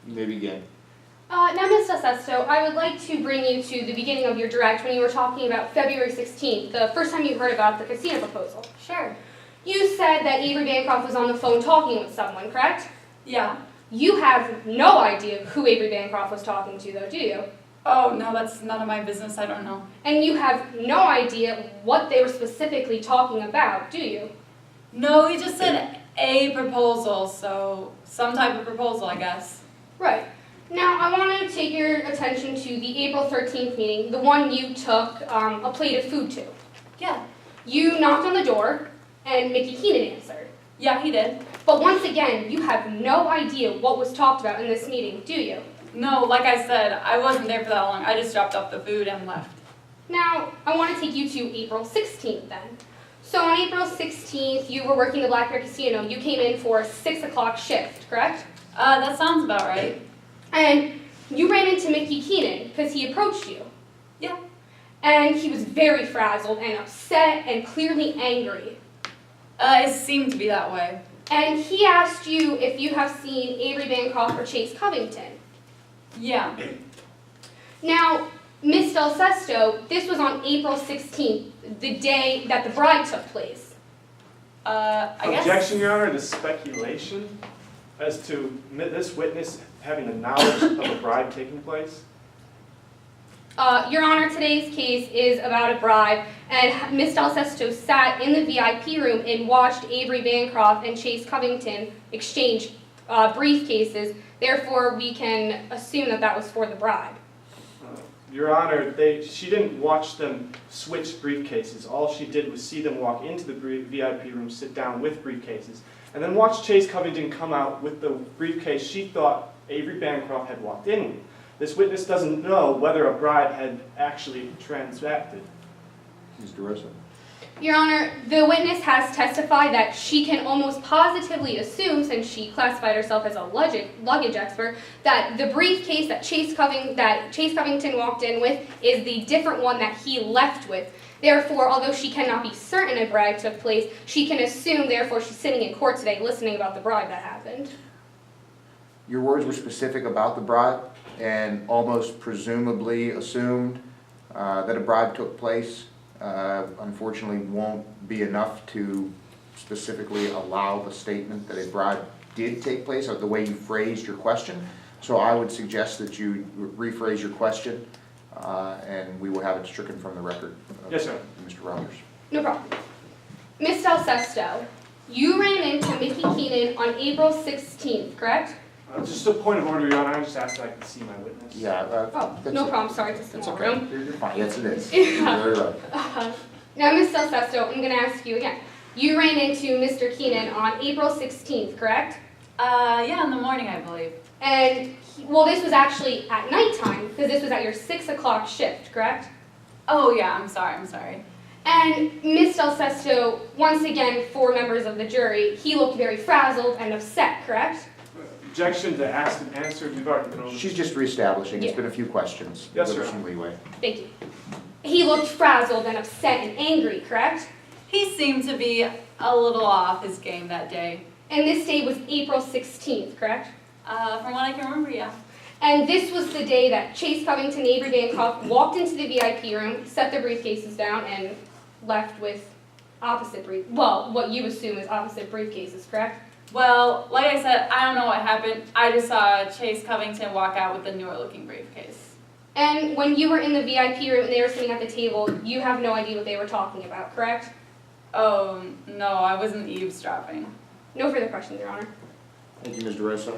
You may begin. Now, Ms. Sesto, I would like to bring you to the beginning of your direct when you were talking about February 16th, the first time you heard about the casino proposal. Sure. You said that Avery Bancroft was on the phone talking with someone, correct? Yeah. You have no idea who Avery Bancroft was talking to, though, do you? Oh, no, that's none of my business. I don't know. And you have no idea what they were specifically talking about, do you? No, he just said a proposal, so some type of proposal, I guess. Right. Now, I want to take your attention to the April 13th meeting, the one you took a plate of food to. Yeah. You knocked on the door, and Mickey Keenan answered. Yeah, he did. But once again, you have no idea what was talked about in this meeting, do you? No, like I said, I wasn't there for that long. I just dropped off the food and left. Now, I want to take you to April 16th then. So on April 16th, you were working the Black Bear Casino. You came in for a 6 o'clock shift, correct? That sounds about right. And you ran into Mickey Keenan because he approached you. Yeah. And he was very frazzled and upset and clearly angry. It seemed to be that way. And he asked you if you have seen Avery Bancroft or Chase Covington. Yeah. Now, Miss Del Sesto, this was on April 16th, the day that the bride took place. I guess. Objection, Your Honor, to speculation as to this witness having the knowledge of a bribe taking place. Your Honor, today's case is about a bribe, and Miss Del Sesto sat in the VIP room and watched Avery Bancroft and Chase Covington exchange briefcases. Therefore, we can assume that that was for the bribe. Your Honor, she didn't watch them switch briefcases. All she did was see them walk into the VIP room, sit down with briefcases, and then watch Chase Covington come out with the briefcase she thought Avery Bancroft had walked in with. This witness doesn't know whether a bribe had actually transacted. Ms. DeRosa. Your Honor, the witness has testified that she can almost positively assume, since she classified herself as a luggage expert, that the briefcase that Chase Covington walked in with is the different one that he left with. Therefore, although she cannot be certain a bribe took place, she can assume, therefore, she's sitting in court today listening about the bribe that happened. Your words were specific about the bribe and almost presumably assumed that a bribe took place. Unfortunately, won't be enough to specifically allow the statement that a bribe did take place, or the way you phrased your question. So I would suggest that you rephrase your question, and we will have it stricken from the record. Yes, sir. Mr. Rogers. No problem. Miss Del Sesto, you ran into Mickey Keenan on April 16th, correct? Just a point of order, Your Honor. I just asked that I could see my witness. Yeah. Oh, that's no it. problem. Sorry, it's a That's small okay. room. You're fine. Yes, it is. Yeah. You're very right. Now, Miss Del Sesto, I'm going to ask you again. You ran into Mr. Keenan on April 16th, correct? Yeah, in the morning, I believe. And, well, this was actually at nighttime, because this was at your 6 o'clock shift, correct? Oh, yeah, I'm sorry. And Miss Del Sesto, once again, for members of the jury, he looked very frazzled and upset, correct? Objection to asked and answered. We've already been over. She's just reestablishing. It's Yeah. been a few questions. Yes, Give her sir. some leeway. Thank you. He looked frazzled and upset and angry, correct? He seemed to be a little off his game that day. And this day was April 16th, correct? From what I can remember, yeah. And this was the day that Chase Covington and Avery Bancroft walked into the VIP room, set their briefcases down, and left with what you assume is opposite briefcases, correct? Well, like I said, I don't know what happened. I just saw Chase Covington walk out with the newer looking briefcase. And when you were in the VIP room and they were sitting at the table, you have no idea what they were talking about, correct? Oh, no, I wasn't eavesdropping. No further questions, Your Honor. Thank you, Ms. DeRosa.